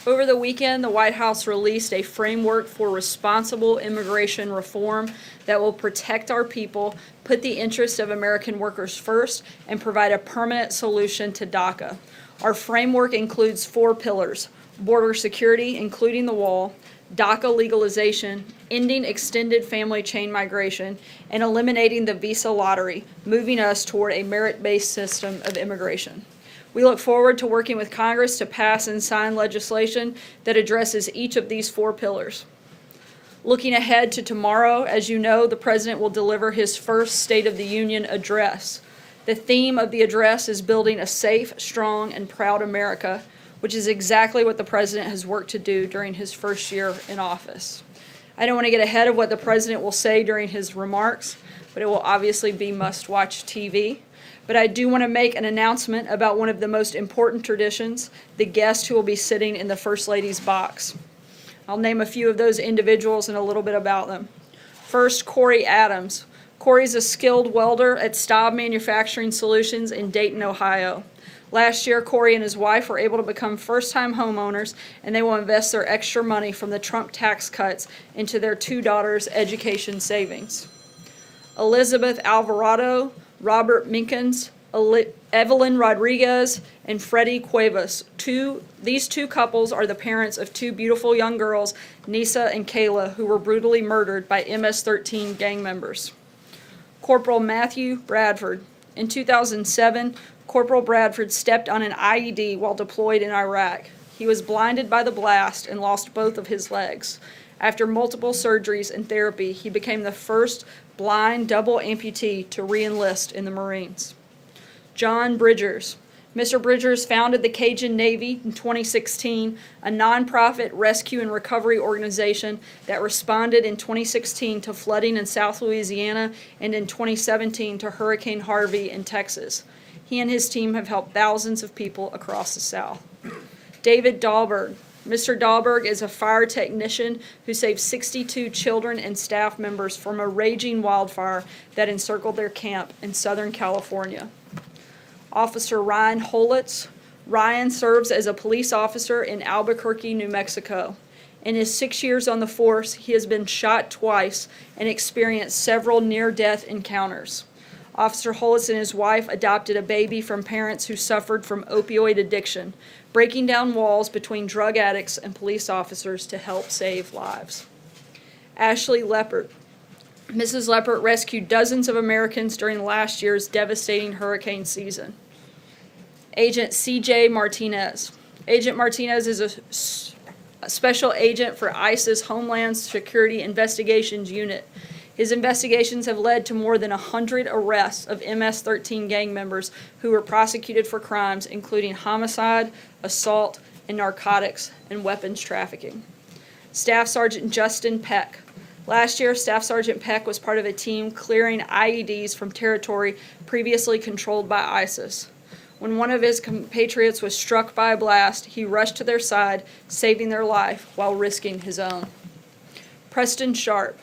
Over the weekend, the White House released a framework for responsible immigration reform that will protect our people, put the interests of American workers first, and provide a permanent solution to DACA. Our framework includes 4 pillars: border security, including the wall, DACA legalization, ending extended family chain migration, and eliminating the visa lottery, moving us toward a merit-based system of immigration. We look forward to working with Congress to pass and sign legislation that addresses each of these 4 pillars. Looking ahead to tomorrow, as you know, the President will deliver his first State of the Union address. The theme of the address is building a safe, strong, and proud America, which is exactly what the President has worked to do during his first year in office. I don't want to get ahead of what the President will say during his remarks, but it will obviously be must-watch TV. But I do want to make an announcement about one of the most important traditions, the guest who will be sitting in the First Lady's box. I'll name a few of those individuals and a little bit about them. First, Corey Adams. Corey's a skilled welder at Staub Manufacturing Solutions in Dayton, Ohio. Last year, Corey and his wife were able to become first-time homeowners, and they will invest their extra money from the Trump tax cuts into their 2 daughters' education savings. Elizabeth Alvarado, Robert Minkins, Evelyn Rodriguez, and Freddie Cuevas. These two couples are the parents of 2 beautiful young girls, Nisa and Kayla, who were brutally murdered by MS-13 gang members. Corporal Matthew Bradford. In 2007, Corporal Bradford stepped on an IED while deployed in Iraq. He was blinded by the blast and lost both of his legs. After multiple surgeries and therapy, he became the first blind double amputee to re-enlist in the Marines. John Bridgers. Mr. Bridgers founded the Cajun Navy in 2016, a nonprofit rescue and recovery organization that responded in 2016 to flooding in South Louisiana and in 2017 to Hurricane Harvey in Texas. He and his team have helped thousands of people across the South. David Dahlberg. Mr. Dahlberg is a fire technician who saved 62 children and staff members from a raging wildfire that encircled their camp in Southern California. Officer Ryan Holitz. Ryan serves as a police officer in Albuquerque, New Mexico. In his 6 years on the force, he has been shot twice and experienced several near-death encounters. Officer Holitz and his wife adopted a baby from parents who suffered from opioid addiction, breaking down walls between drug addicts and police officers to help save lives. Ashley Leppert. Mrs. Leppert rescued dozens of Americans during last year's devastating hurricane season. Agent C.J. Martinez. Agent Martinez is a special agent for ICE's Homeland Security Investigations Unit. His investigations have led to more than 100 arrests of MS-13 gang members who were prosecuted for crimes including homicide, assault, and narcotics and weapons trafficking. Staff Sergeant Justin Peck. Last year, Staff Sergeant Peck was part of a team clearing IEDs from territory previously controlled by ISIS. When one of his compatriots was struck by a blast, he rushed to their side, saving their life while risking his own. Preston Sharp.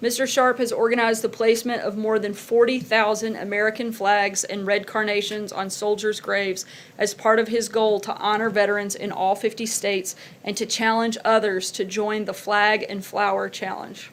Mr. Sharp has organized the placement of more than 40,000 American flags and red carnations on soldiers' graves as part of his goal to honor veterans in all 50 states and to challenge others to join the Flag and Flower Challenge.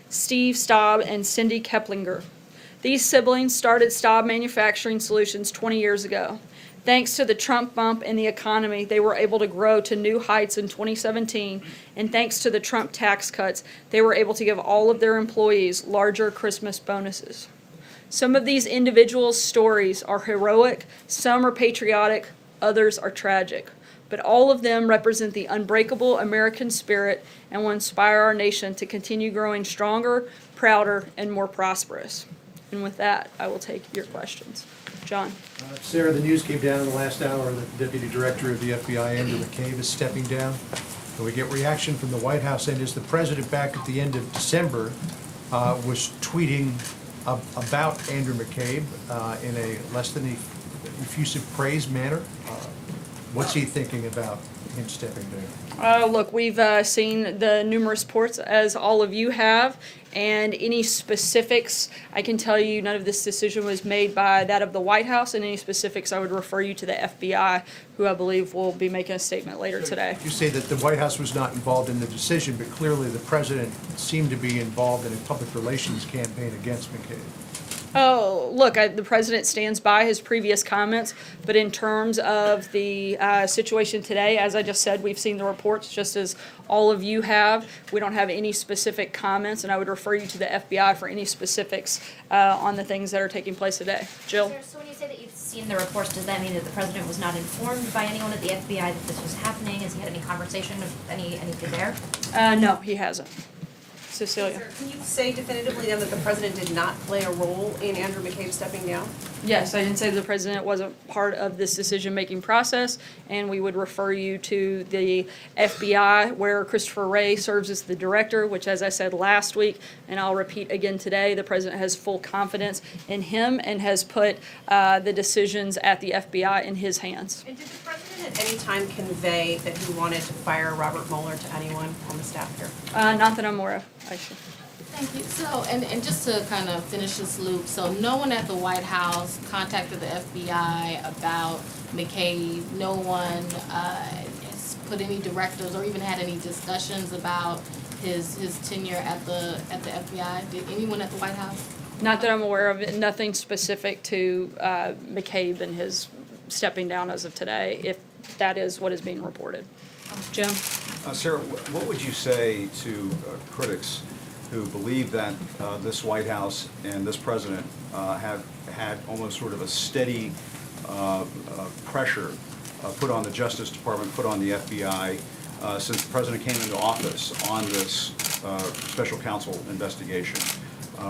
Steve Staub and Cindy Keplinger. These siblings started Staub Manufacturing Solutions 20 years ago. Thanks to the Trump bump in the economy, they were able to grow to new heights in 2017, and thanks to the Trump tax cuts, they were able to give all of their employees larger Christmas bonuses. Some of these individuals' stories are heroic, some are patriotic, others are tragic, but all of them represent the unbreakable American spirit and will inspire our nation to continue growing stronger, prouder, and more prosperous. And with that, I will take your questions. John. Sarah, the news came down in the last hour that the Deputy Director of the FBI, Andrew McCabe, is stepping down. And we get reaction from the White House, and as the President back at the end of December was tweeting about Andrew McCabe in a less than effusive praise manner. What's he thinking about him stepping down? Look, we've seen the numerous reports, as all of you have, and any specifics, I can tell you none of this decision was made by that of the White House, and any specifics, I would refer you to the FBI, who I believe will be making a statement later today. You say that the White House was not involved in the decision, but clearly the president seemed to be involved in a public relations campaign against McCabe. Oh, look, the president stands by his previous comments, but in terms of the situation today, as I just said, we've seen the reports just as all of you have. We don't have any specific comments, and I would refer you to the FBI for any specifics on the things that are taking place today. Jill? Sir, so when you say that you've seen the reports, does that mean that the president was not informed by anyone at the FBI that this was happening? Has he had any conversation of anything there? No, he hasn't. Cecilia? Sir, can you say definitively then that the president did not play a role in Andrew McCabe stepping down? Yes, I didn't say the president wasn't part of this decision-making process, and we would refer you to the FBI, where Christopher Wray serves as the director, which, as I said last week, and I'll repeat again today, the president has full confidence in him and has put the decisions at the FBI in his hands. And did the president at any time convey that he wanted to fire Robert Mueller to anyone on the staff here? Not that I'm aware of, actually. Thank you. So, and just to kind of finish this loop, so no one at the White House contacted the FBI about McCabe. No one has put any directives or even had any discussions about his tenure at the FBI. Did anyone at the White House? Not that I'm aware of, nothing specific to McCabe and his stepping down as of today, if that is what is being reported. Jim? Sarah, what would you say to critics who believe that this White House and this president have had almost sort of a steady pressure put on the Justice Department, put on the FBI, since the president came into office on this special counsel investigation?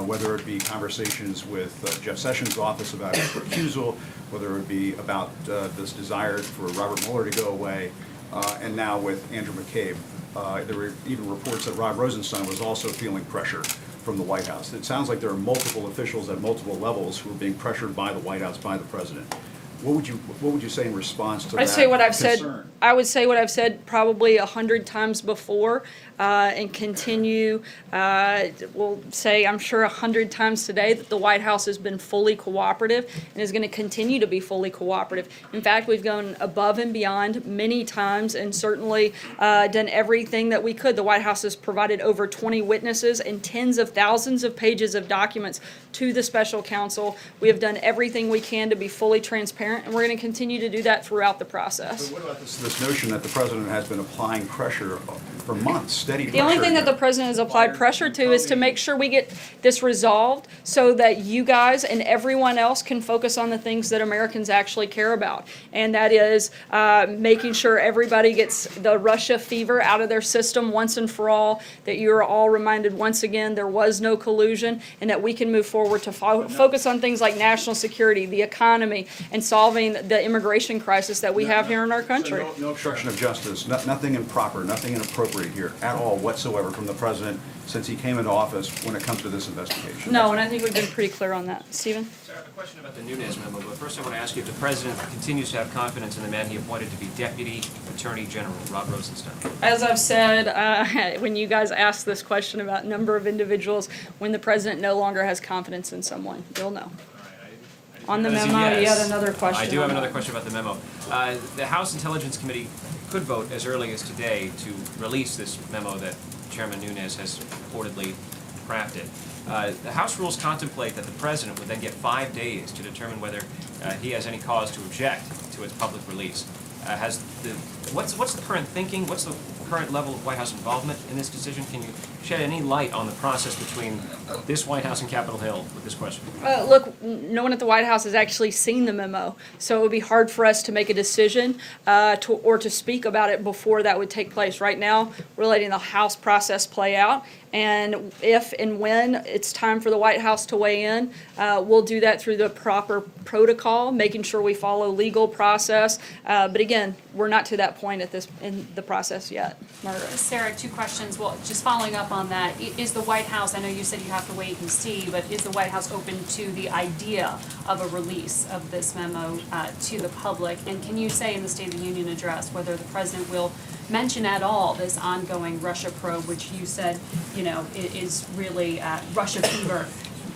Whether it be conversations with Jeff Sessions' office about his recusal, whether it be about this desire for Robert Mueller to go away, and now with Andrew McCabe. There were even reports that Rod Rosenstein was also feeling pressure from the White House. It sounds like there are multiple officials at multiple levels who are being pressured by the White House, by the president. What would you say in response to that I'd say what I've said. concern? I would say what I've said probably 100 times before, and continue. We'll say I'm sure 100 times today that the White House has been fully cooperative and is going to continue to be fully cooperative. In fact, we've gone above and beyond many times and certainly done everything that we could. The White House has provided over 20 witnesses and tens of thousands of pages of documents to the special counsel. We have done everything we can to be fully transparent, and we're going to continue to do that throughout the process. But what about this notion that the president has been applying pressure for months, steady pressure? The only thing that the president has applied pressure to is to make sure we get this resolved so that you guys and everyone else can focus on the things that Americans actually care about. And that is making sure everybody gets the Russia fever out of their system once and for all, that you are all reminded once again there was no collusion, and that we can move forward to focus on things like national security, the economy, and solving the immigration crisis that we have here in our country. So no obstruction of justice, nothing improper, nothing inappropriate here at all whatsoever from the president since he came into office when it comes to this investigation? No, and I think we've been pretty clear on that. Stephen? Sir, I have a question about the Nunes memo, but first I want to ask you if the president continues to have confidence in the man he appointed to be Deputy Attorney General, Rod Rosenstein. As I've said, when you guys ask this question about number of individuals, when the president no longer has confidence in someone, you'll know. On the memo, you had another question. I do have on another that. question about the memo. The House Intelligence Committee could vote as early as today to release this memo that Chairman Nunes has reportedly crafted. The House rules contemplate that the president would then get 5 days to determine whether he has any cause to object to its public release. What's the current thinking? What's the current level of White House involvement in this decision? Can you shed any light on the process between this White House and Capitol Hill with this question? Look, no one at the White House has actually seen the memo, so it would be hard for us to make a decision or to speak about it before that would take place. Right now, we're letting the House process play out, and if and when it's time for the White House to weigh in, we'll do that through the proper protocol, making sure we follow legal process. But again, we're not to that point in the process yet. Margaret? Sarah, two questions. Well, just following up on that, is the White House, I know you said you have to wait and see, but is the White House open to the idea of a release of this memo to the public? And can you say in the State of the Union address whether the president will mention at all this ongoing Russia probe, which you said, is really Russia fever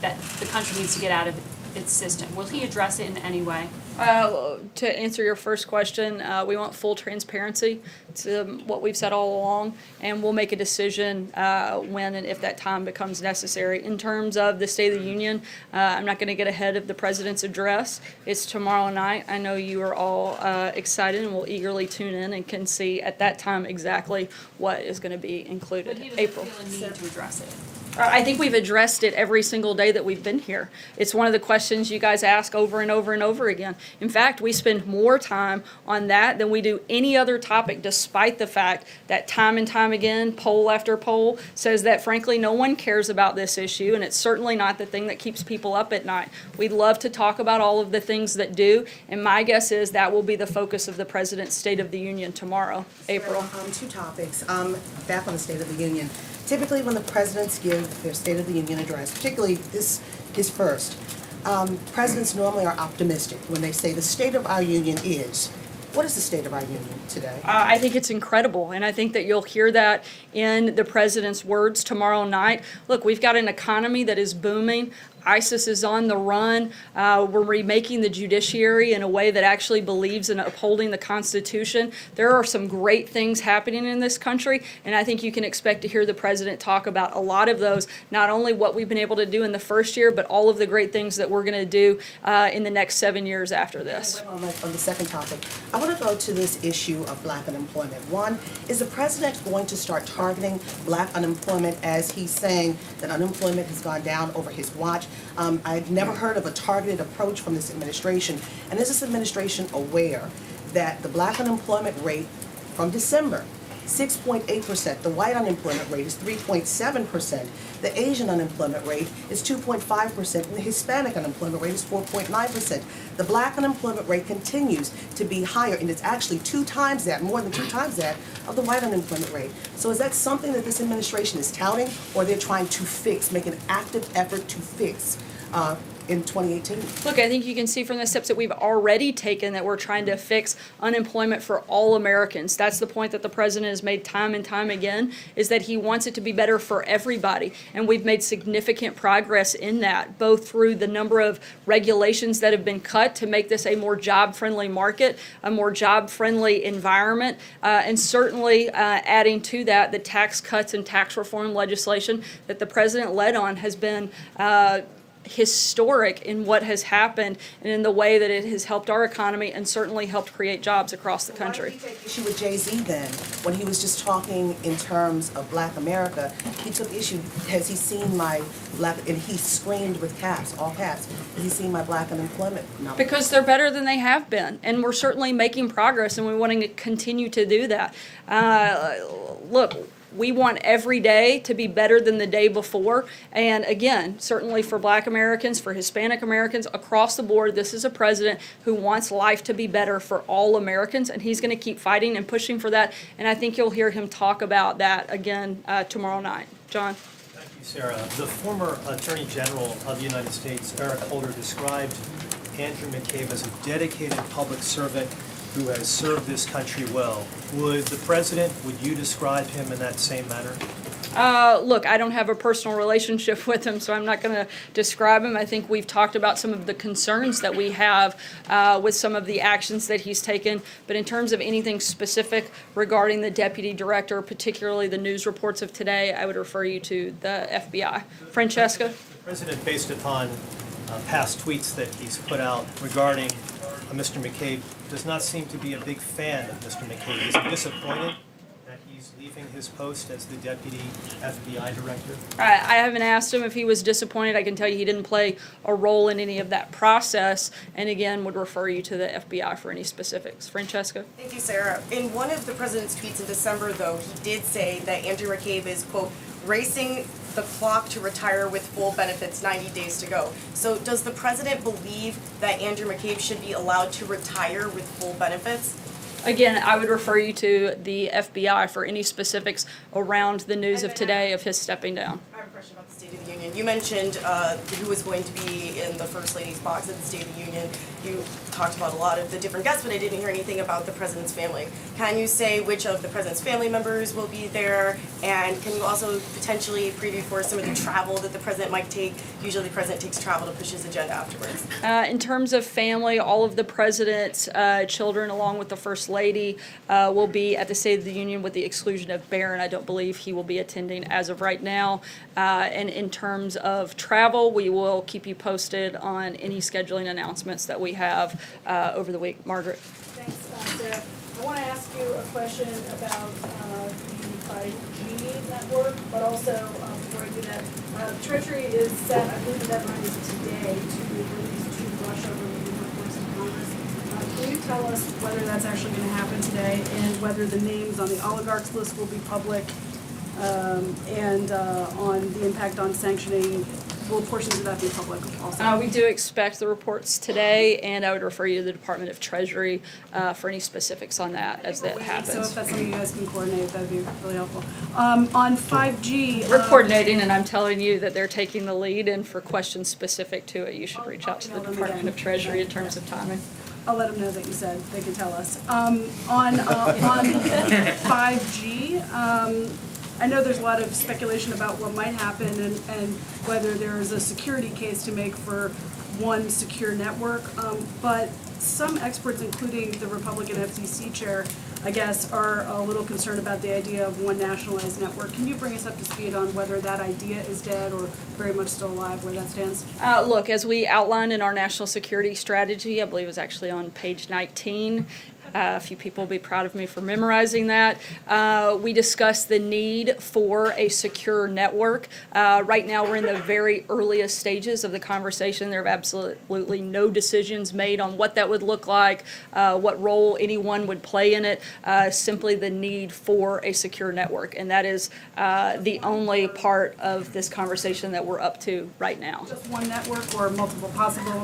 that the country needs to get out of its system? Will he address it in any way? To answer your first question, we want full transparency to what we've said all along, and we'll make a decision when and if that time becomes necessary. In terms of the State of the Union, I'm not going to get ahead of the President's address. It's tomorrow night. I know you are all excited and will eagerly tune in and can see at that time exactly what is going to be included. But he doesn't April. feel a need to address it. I think we've addressed it every single day that we've been here. It's one of the questions you guys ask over and over and over again. In fact, we spend more time on that than we do any other topic, despite the fact that time and time again, poll after poll says that frankly no one cares about this issue, and it's certainly not the thing that keeps people up at night. We'd love to talk about all of the things that do, and my guess is that will be the focus of the President's State of the Union tomorrow. April. Two topics. Back on the State of the Union. Typically, when the presidents give their State of the Union address, particularly this his first, presidents normally are optimistic when they say the state of our union is. What is the state of our union today? I think it's incredible, and I think that you'll hear that in the president's words tomorrow night. Look, we've got an economy that is booming. ISIS is on the run. We're remaking the judiciary in a way that actually believes in upholding the Constitution. There are some great things happening in this country, and I think you can expect to hear the president talk about a lot of those, not only what we've been able to do in the first year, but all of the great things that we're going to do in the next 7 years after this. On the second topic, I want to go to this issue of black unemployment. One, is the president going to start targeting black unemployment as he's saying that unemployment has gone down over his watch? I've never heard of a targeted approach from this administration. And is this administration aware that the black unemployment rate from December, 6.8%, the white unemployment rate is 3.7%, the Asian unemployment rate is 2.5%, and the Hispanic unemployment rate is 4.9%. The black unemployment rate continues to be higher, and it's actually 2 times that, more than 2 times that, of the white unemployment rate. So is that something that this administration is touting, or they're trying to fix, make an active effort to fix in 2018? Look, I think you can see from the steps that we've already taken that we're trying to fix unemployment for all Americans. That's the point that the president has made time and time again, is that he wants it to be better for everybody. And we've made significant progress in that, both through the number of regulations that have been cut to make this a more job-friendly market, a more job-friendly environment, and certainly adding to that the tax cuts and tax reform legislation that the president led on has been historic in what has happened and in the way that it has helped our economy and certainly helped create jobs across the country. Why did he take issue with Jay-Z then, when he was just talking in terms of black America? He took issue, has he seen my black, and he screamed with caps, all caps, has he seen my black unemployment number? Because they're better than they have been, and we're certainly making progress, and we want to continue to do that. Look, we want every day to be better than the day before. And again, certainly for black Americans, for Hispanic Americans, across the board, this is a president who wants life to be better for all Americans, and he's going to keep fighting and pushing for that. And I think you'll hear him talk about that again tomorrow night. John? Thank you, Sarah. The former Attorney General of the United States, Eric Holder, described Andrew McCabe as a dedicated public servant who has served this country well. Would you describe him in that same manner? Look, I don't have a personal relationship with him, so I'm not going to describe him. I think we've talked about some of the concerns that we have with some of the actions that he's taken. But in terms of anything specific regarding the deputy director, particularly the news reports of today, I would refer you to the FBI. Francesca? The president, based upon past tweets that he's put out regarding Mr. McCabe, does not seem to be a big fan of Mr. McCabe. Is he disappointed that he's leaving his post as the deputy FBI director? I haven't asked him if he was disappointed. I can tell you he didn't play a role in any of that process, and again, would refer you to the FBI for any specifics. Francesca? Thank you, Sarah. In one of the president's tweets in December, though, he did say that Andrew McCabe is, quote, racing the clock to retire with full benefits 90 days to go. So does the president believe that Andrew McCabe should be allowed to retire with full benefits? Again, I would refer you to the FBI for any specifics around the news of today of his stepping down. I have a question about the State of the Union. You mentioned who was going to be in the First Lady's box at the State of the Union. You talked about a lot of the different guests, but I didn't hear anything about the President's family. Can you say which of the President's family members will be there? And can you also potentially preview for some of the travel that the President might take? Usually the President takes travel to push his agenda afterwards. In terms of family, all of the President's children, along with the First Lady, will be at the State of the Union with the exclusion of Barron. I don't believe he will be attending as of right now. And in terms of travel, we will keep you posted on any scheduling announcements that we have over the week. Margaret? Thanks, Sarah. I want to ask you a question about the 5G network, but also, before I do that, Treasury is set, I believe the deadline is today, to release 2 brush-over reports to Congress. Can you tell us whether that's actually going to happen today, and whether the names on the oligarchs list will be public, and on the impact on sanctioning? Will portions of that be public also? We do expect the reports today, and I would refer you to the Department of Treasury for any specifics on that as that happens. So if that's something you guys can coordinate, that'd be really helpful. On 5G. We're coordinating, and I'm telling you that they're taking the lead, and for questions specific to it, you should reach out to the Department of Treasury in terms of timing. I'll let them know that you said they can tell us. On 5G, I know there's a lot of speculation about what might happen and whether there is a security case to make for one secure network, but some experts, including the Republican FCC chair, I guess, are a little concerned about the idea of one nationalized network. Can you bring us up to speed on whether that idea is dead or very much still alive, where that stands? Look, as we outlined in our national security strategy, I believe it was actually on page 19, a few people will be proud of me for memorizing that. We discussed the need for a secure network. Right now, we're in the very earliest stages of the conversation. There have absolutely no decisions made on what that would look like, what role anyone would play in it, simply the need for a secure network. And that is the only part of this conversation that we're up to right now. Just one network or multiple possible?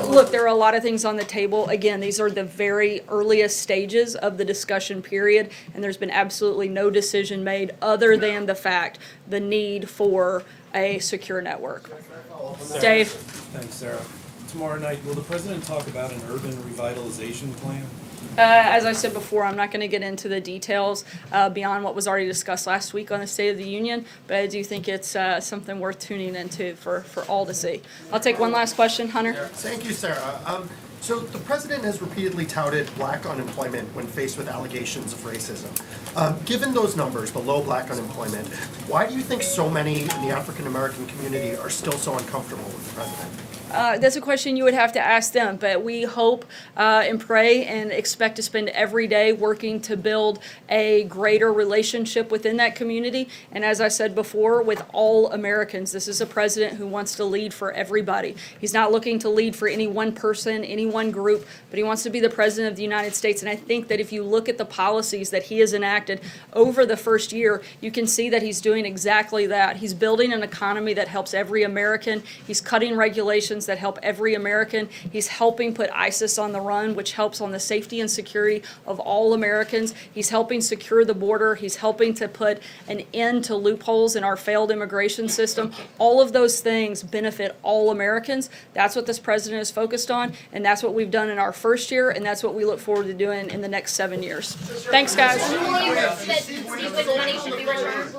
Look, there are a lot of things on the table. Again, these are the very earliest stages of the discussion period, and there's been absolutely no decision made other than the fact, the need for a secure network. Dave? Thanks, Sarah. Tomorrow night, will the president talk about an urban revitalization plan? As I said before, I'm not going to get into the details beyond what was already discussed last week on the State of the Union, but I do think it's something worth tuning into for all to see. I'll take one last question. Hunter? Thank you, Sarah. So the president has repeatedly touted black unemployment when faced with allegations of racism. Given those numbers, the low black unemployment, why do you think so many in the African American community are still so uncomfortable with the president? That's a question you would have to ask them, but we hope and pray and expect to spend every day working to build a greater relationship within that community. And as I said before, with all Americans, this is a president who wants to lead for everybody. He's not looking to lead for any one person, any one group, but he wants to be the president of the United States. And I think that if you look at the policies that he has enacted over the first year, you can see that he's doing exactly that. He's building an economy that helps every American. He's cutting regulations that help every American. He's helping put ISIS on the run, which helps on the safety and security of all Americans. He's helping secure the border. He's helping to put an end to loopholes in our failed immigration system. All of those things benefit all Americans. That's what this president is focused on, and that's what we've done in our first year, and that's what we look forward to doing in the next 7 years. Thanks, guys. That Steve, the money should be returned.